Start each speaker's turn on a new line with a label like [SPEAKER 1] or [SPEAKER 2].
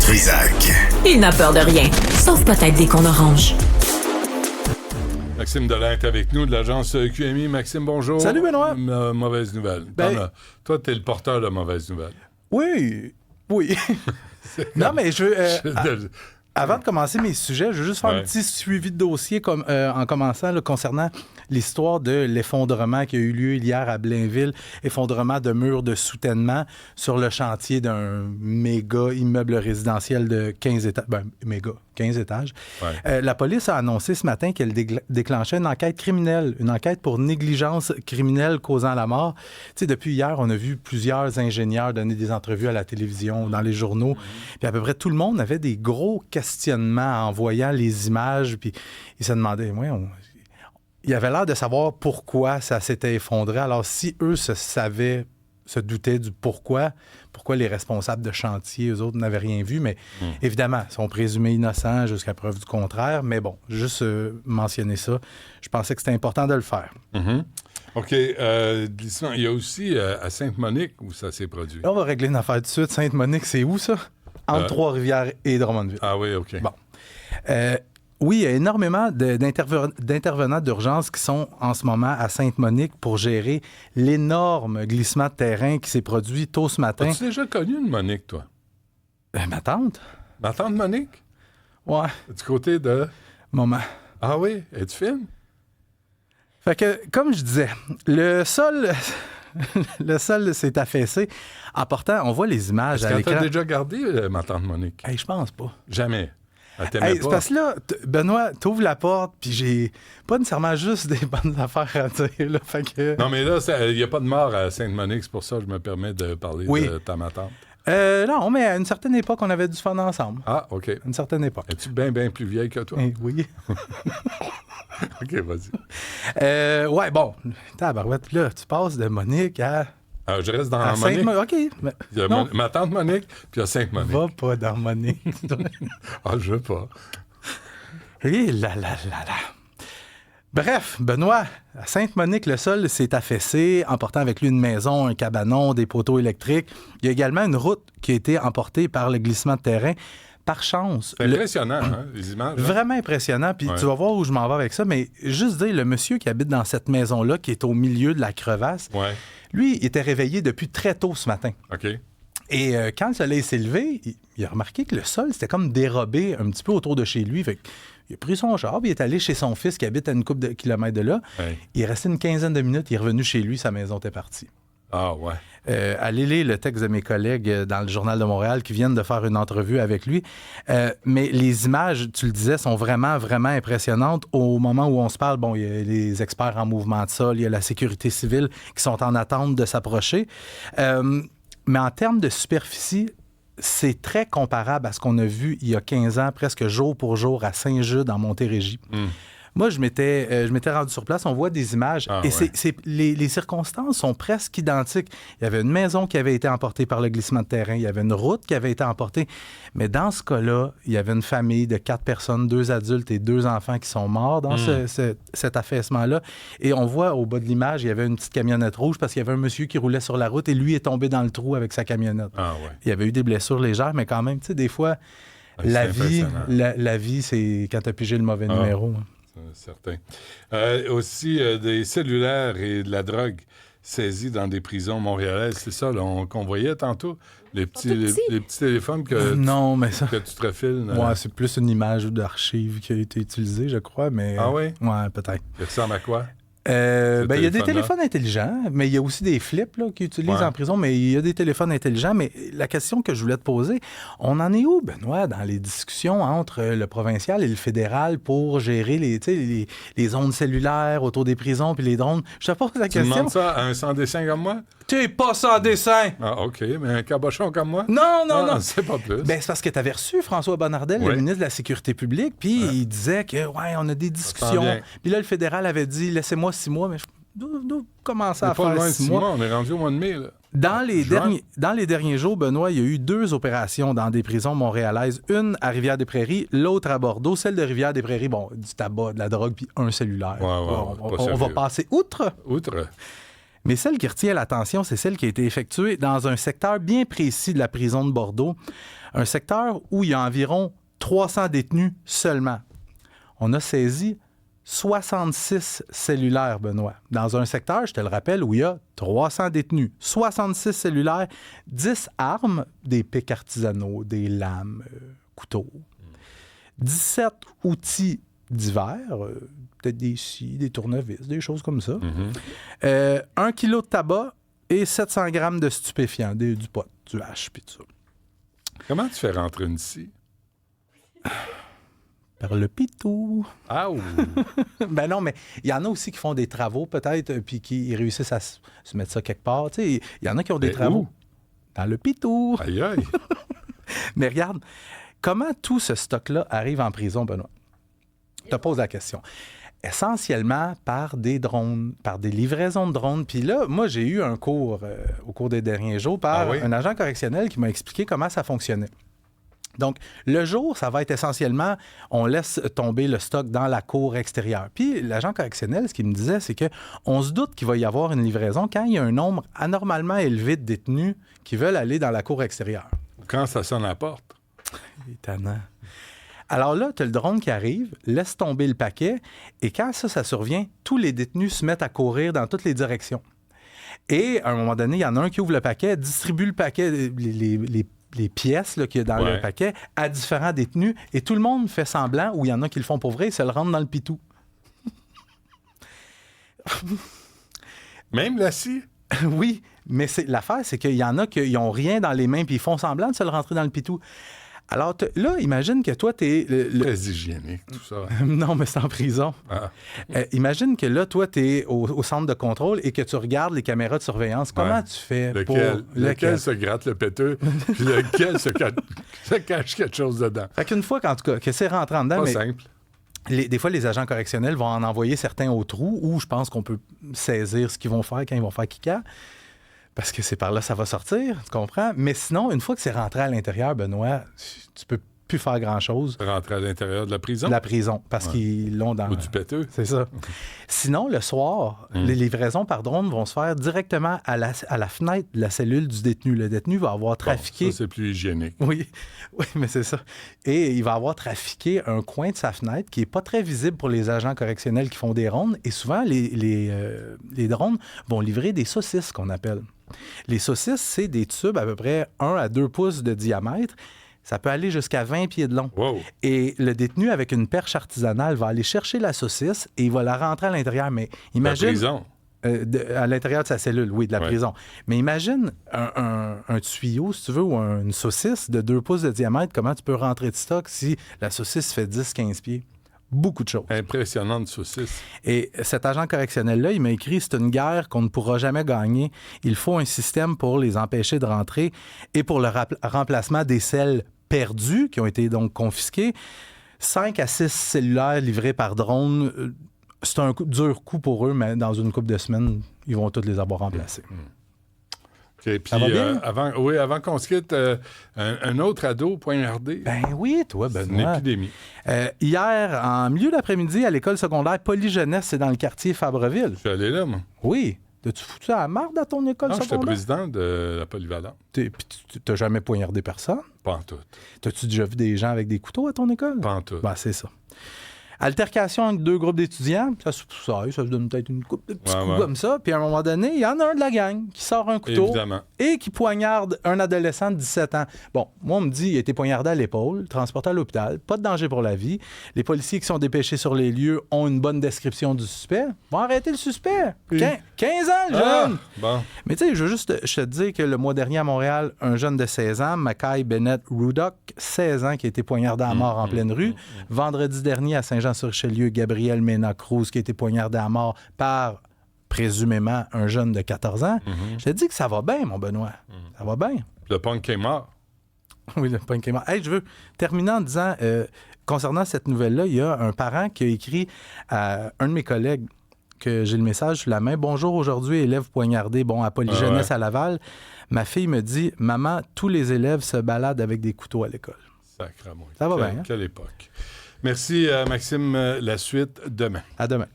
[SPEAKER 1] Trisac.
[SPEAKER 2] Il n'a peur de rien, sauf peut-être des qu'on orange.
[SPEAKER 3] Maxime Delan est avec nous de l'agence QMI. Maxime, bonjour.
[SPEAKER 4] Salut, Benoît.
[SPEAKER 3] Mauvaise nouvelle. Toi, t'es le porteur de mauvaise nouvelle.
[SPEAKER 4] Oui. Non, mais je veux... Avant de commencer mes sujets, je veux juste faire un petit suivi de dossier en commençant là, concernant l'histoire de l'effondrement qui a eu lieu hier à Blainville, effondrement de murs de soutènement sur le chantier d'un méga immeuble résidentiel de 15 étages. 15 étages. Ouais. La police a annoncé ce matin qu'elle déclenchait une enquête criminelle, une enquête pour négligence criminelle causant la mort. Tu sais, depuis hier, on a vu plusieurs ingénieurs donner des entrevues à la télévision, dans les journaux, puis à peu près tout le monde avait des gros questionnements en voyant les images, puis ils se demandaient, il avait l'air de savoir pourquoi ça s'était effondré. Alors, si eux se doutaient du pourquoi les responsables de chantier, eux autres, n'avaient rien vu, mais évidemment, ils sont présumés innocents jusqu'à preuve du contraire. Mais bon, juste mentionner ça, je pensais que c'était important de le faire.
[SPEAKER 3] Mm-hmm. OK. Il y a aussi à Sainte-Monique où ça s'est produit.
[SPEAKER 4] Là, on va régler une affaire tout de suite. Sainte-Monique, c'est où, ça? Entre Trois-Rivières et Drummondville.
[SPEAKER 3] Ah oui, OK.
[SPEAKER 4] Bon. Oui, il y a énormément d'intervenants d'urgence qui sont en ce moment à Sainte-Monique pour gérer l'énorme glissement de terrain qui s'est produit tôt ce matin.
[SPEAKER 3] As-tu déjà connu une Monique, toi?
[SPEAKER 4] Ma tante.
[SPEAKER 3] Ma tante Monique?
[SPEAKER 4] Ouais.
[SPEAKER 3] Du côté de...
[SPEAKER 4] Maman.
[SPEAKER 3] Ah oui? Es-tu fine?
[SPEAKER 4] Fait que, comme je disais, le sol s'est affaissé. En portant, on voit les images à l'écran.
[SPEAKER 3] Est-ce que tu as déjà gardé ma tante Monique?
[SPEAKER 4] Hey, je pense pas.
[SPEAKER 3] Jamais.
[SPEAKER 4] Hey, c'est parce que là, Benoît, t'ouvres la porte, puis j'ai pas nécessairement juste des bonnes affaires à dire. Là, fait que...
[SPEAKER 3] Non, mais là, il n'y a pas de mort à Sainte-Monique, c'est pour ça que je me permets de parler de ta tante.
[SPEAKER 4] Non, mais à une certaine époque, on avait du fun ensemble.
[SPEAKER 3] Ah, OK.
[SPEAKER 4] À une certaine époque.
[SPEAKER 3] Es-tu bien plus vieille que toi?
[SPEAKER 4] Oui.
[SPEAKER 3] OK, vas-y.
[SPEAKER 4] Ouais, bon. Tabarouette, là, tu passes de Monique à...
[SPEAKER 3] je reste dans Monique.
[SPEAKER 4] OK.
[SPEAKER 3] Il y a ma tante Monique, puis il y a Sainte-Monique.
[SPEAKER 4] Va pas dans Monique.
[SPEAKER 3] Je veux pas.
[SPEAKER 4] Et là. Bref, Benoît, à Sainte-Monique, le sol s'est affaissé, emportant avec lui une maison, un cabanon, des poteaux électriques. Il y a également une route qui a été emportée par le glissement de terrain. Par chance...
[SPEAKER 3] C'est impressionnant, les images.
[SPEAKER 4] Vraiment impressionnant. Puis tu vas voir où je m'en vais avec ça. Mais juste dire, le monsieur qui habite dans cette maison-là, qui est au milieu de la crevasse, lui, il était réveillé depuis très tôt ce matin.
[SPEAKER 3] OK.
[SPEAKER 4] Et quand le soleil s'est levé, il a remarqué que le sol, c'était comme dérobé un petit peu autour de chez lui. Fait il a pris son char, puis il est allé chez son fils qui habite à une couple de kilomètres de là. Ouais. Il est resté une quinzaine de minutes, il est revenu chez lui, sa maison était partie.
[SPEAKER 3] Ah ouais.
[SPEAKER 4] Allez lire le texte de mes collègues dans le Journal de Montréal qui viennent de faire une entrevue avec lui. Mais les images, tu le disais, sont vraiment, vraiment impressionnantes. Au moment où on se parle, il y a les experts en mouvement de sol, il y a la sécurité civile qui sont en attente de s'approcher. Mais en termes de superficie, c'est très comparable à ce qu'on a vu il y a 15 ans, presque jour pour jour, à Saint-Jude, en Montérégie. Moi, je m'étais rendu sur place, on voit des images, les circonstances sont presque identiques. Il y avait une maison qui avait été emportée par le glissement de terrain, il y avait une route qui avait été emportée, mais dans ce cas-là, il y avait une famille de 4 personnes, 2 adultes et 2 enfants qui sont morts dans cet affaissement-là. Et on voit au bas de l'image, il y avait une petite camionnette rouge parce qu'il y avait un monsieur qui roulait sur la route et lui est tombé dans le trou avec sa camionnette. Il y avait eu des blessures légères, mais quand même, tu sais, des fois, la vie, c'est quand tu as pigé le mauvais numéro.
[SPEAKER 3] Certain. Aussi, des cellulaires et de la drogue saisis dans des prisons montréalaises. C'est ça qu'on voyait tantôt? Les petits téléphones que tu te refiles.
[SPEAKER 4] Ouais, c'est plus une image d'archive qui a été utilisée, je crois. Mais,
[SPEAKER 3] ah oui?
[SPEAKER 4] Ouais, peut-être.
[SPEAKER 3] Ça ressemble à quoi?
[SPEAKER 4] Il y a des téléphones intelligents, mais il y a aussi des flips qu'ils utilisent en prison, mais il y a des téléphones intelligents. Mais la question que je voulais te poser, on en est où, Benoît, dans les discussions entre le provincial et le fédéral pour gérer les ondes cellulaires autour des prisons puis les drones? Je te pose la question.
[SPEAKER 3] Tu demandes ça à un sans-dessin comme moi?
[SPEAKER 4] T'es pas sans dessin!
[SPEAKER 3] Ah, OK. Mais un cabochon comme moi?
[SPEAKER 4] Non.
[SPEAKER 3] C'est pas plus.
[SPEAKER 4] C'est parce que tu avais reçu François Bonnardel, le ministre de la Sécurité publique, puis il disait que, on a des discussions. Puis là, le fédéral avait dit, laissez-moi 6 mois, mais nous commencer à faire
[SPEAKER 3] pas loin de
[SPEAKER 4] 6 mois.
[SPEAKER 3] On est rendu au mois de mai, là.
[SPEAKER 4] Dans les derniers jours, Benoît, il y a eu 2 opérations dans des prisons montréalaises. Une à Rivière-des-Prairies, l'autre à Bordeaux. Celle de Rivière-des-Prairies, du tabac, de la drogue, puis un cellulaire.
[SPEAKER 3] On
[SPEAKER 4] va passer outre. Mais celle qui retient l'attention, c'est celle qui a été effectuée dans un secteur bien précis de la prison de Bordeaux, un secteur où il y a environ 300 détenus seulement. On a saisi 66 cellulaires, Benoît, dans un secteur, je te le rappelle, où il y a 300 détenus. 66 cellulaires, 10 armes, des pics artisanaux, des lames, couteaux. 17 outils divers, peut-être des scies, des tournevis, des choses comme ça. 1 kilo de tabac et 700 grammes de stupéfiants, du pot, du hash, puis tout ça.
[SPEAKER 3] Comment tu fais rentrer une scie?
[SPEAKER 4] Par le pitou.
[SPEAKER 3] Ah oui!
[SPEAKER 4] Ben non, mais il y en a aussi qui font des travaux, peut-être, puis qui réussissent à se mettre ça quelque part. Tu sais, il y en a qui ont des travaux.
[SPEAKER 3] Où?
[SPEAKER 4] Dans le pitou.
[SPEAKER 3] Aïe, aïe!
[SPEAKER 4] Mais regarde, comment tout ce stock-là arrive en prison, Benoît? Je te pose la question. Essentiellement par des drones, par des livraisons de drones. Puis là, moi, j'ai eu un cours au cours des derniers jours par un agent correctionnel qui m'a expliqué comment ça fonctionnait. Donc, le jour, ça va être essentiellement, on laisse tomber le stock dans la cour extérieure. Puis, l'agent correctionnel, ce qu'il me disait, c'est qu'on se doute qu'il va y avoir une livraison quand il y a un nombre anormalement élevé de détenus qui veulent aller dans la cour extérieure.
[SPEAKER 3] Quand ça sonne à la porte.
[SPEAKER 4] Étonnant. Alors là, tu as le drone qui arrive, laisse tomber le paquet, et quand ça survient, tous les détenus se mettent à courir dans toutes les directions. Et à un moment donné, il y en a un qui ouvre le paquet, distribue le paquet, les pièces là, qu'il y a dans le paquet à différents détenus, et tout le monde fait semblant, ou il y en a qui le font pour vrai, ils se le rendent dans le pitou.
[SPEAKER 3] Même la scie?
[SPEAKER 4] Oui, mais l'affaire, c'est qu'il y en a qui n'ont rien dans les mains, puis ils font semblant de se le rentrer dans le pitou. Alors là, imagine que toi, t'es...
[SPEAKER 3] Très hygiénique, tout ça.
[SPEAKER 4] Non, mais c'est en prison.
[SPEAKER 3] Ah.
[SPEAKER 4] Imagine que là, toi, t'es au centre de contrôle et que tu regardes les caméras de surveillance. Comment tu fais
[SPEAKER 3] lequel se gratte le péteux, puis lequel se cache quelque chose dedans?
[SPEAKER 4] Fait qu'une fois, en tout cas, que c'est rentré en dedans...
[SPEAKER 3] Pas simple.
[SPEAKER 4] Des fois, les agents correctionnels vont en envoyer certains au trou où je pense qu'on peut saisir ce qu'ils vont faire quand ils vont faire kicker. Parce que c'est par là que ça va sortir, tu comprends? Mais sinon, une fois que c'est rentré à l'intérieur, Benoît, tu peux plus faire grand-chose.
[SPEAKER 3] Rentrer à l'intérieur de la prison?
[SPEAKER 4] De la prison, parce qu'ils l'ont dans...
[SPEAKER 3] Ou du péteux.
[SPEAKER 4] C'est ça. Sinon, le soir, les livraisons par drone vont se faire directement à la fenêtre de la cellule du détenu. Le détenu va avoir trafiqué...
[SPEAKER 3] Bon, ça, c'est plus hygiénique.
[SPEAKER 4] Oui, mais c'est ça. Et il va avoir trafiqué un coin de sa fenêtre qui n'est pas très visible pour les agents correctionnels qui font des rondes. Et souvent, les drones vont livrer des saucisses, qu'on appelle. Les saucisses, c'est des tubes à peu près 1 à 2 pouces de diamètre. Ça peut aller jusqu'à 20 pieds de long.
[SPEAKER 3] Wow.
[SPEAKER 4] Et le détenu, avec une perche artisanale, va aller chercher la saucisse et il va la rentrer à l'intérieur. Mais imagine...
[SPEAKER 3] La prison?
[SPEAKER 4] À l'intérieur de sa cellule, oui, de la prison. Mais imagine un tuyau, si tu veux, ou une saucisse de 2 pouces de diamètre. Comment tu peux rentrer de stock si la saucisse fait 10-15 pieds? Beaucoup de choses.
[SPEAKER 3] Impressionnante saucisse.
[SPEAKER 4] Et cet agent correctionnel-là, il m'a écrit, c'est une guerre qu'on ne pourra jamais gagner. Il faut un système pour les empêcher de rentrer et pour le remplacement des celles perdues qui ont été donc confisquées. 5 à 6 cellulaires livrés par drone, c'est un dur coup pour eux, mais dans une couple de semaines, ils vont tous les avoir remplacés.
[SPEAKER 3] Okay, puis avant qu'on se quitte, un autre ado poignardé.
[SPEAKER 4] Ben oui, toi, Benoît.
[SPEAKER 3] C'est une épidémie.
[SPEAKER 4] Hier, en milieu d'après-midi, à l'école secondaire Polyjeunesse, c'est dans le quartier Fabreville.
[SPEAKER 3] Je suis allé là, moi.
[SPEAKER 4] Oui. T'as-tu foutu à la marde à ton école secondaire?
[SPEAKER 3] J'étais président de la polyvalente.
[SPEAKER 4] Puis t'as jamais poignardé personne?
[SPEAKER 3] Pas en tout.
[SPEAKER 4] T'as-tu déjà vu des gens avec des couteaux à ton école?
[SPEAKER 3] Pas en tout.
[SPEAKER 4] Ben, c'est ça. Altercation entre 2 groupes d'étudiants, ça se donne peut-être une coupe de petits coups comme ça. Puis à un moment donné, il y en a un de la gang qui sort un couteau et qui poignarde un adolescent de 17 ans. Bon, moi, on me dit il a été poignardé à l'épaule, transporté à l'hôpital, pas de danger pour la vie. Les policiers qui sont dépêchés sur les lieux ont une bonne description du suspect. Vont arrêter le suspect. 15 ans, le jeune!
[SPEAKER 3] Bon.
[SPEAKER 4] Mais tu sais, je veux juste te dire que le mois dernier à Montréal, un jeune de 16 ans, Mackay Bennett Rudock, 16 ans, qui a été poignardé à mort en pleine rue. Vendredi dernier, à Saint-Jean-sur-Richelieu, Gabriel Mena-Cruz, qui a été poignardé à mort par, présumément, un jeune de 14 ans. Je te dis que ça va bien, mon Benoît. Ça va bien.
[SPEAKER 3] Le punk est mort.
[SPEAKER 4] Oui, le punk est mort. Hey, je veux terminer en disant, concernant cette nouvelle-là, il y a un parent qui a écrit à un de mes collègues que j'ai le message sous la main. « Bonjour, aujourd'hui, élève poignardé, à Polyjeunesse à Laval. Ma fille me dit, « Maman, tous les élèves se baladent avec des couteaux à l'école. »
[SPEAKER 3] Sacrément.
[SPEAKER 4] Ça va bien.
[SPEAKER 3] Quelle époque. Merci, Maxime. La suite, demain.
[SPEAKER 4] À demain.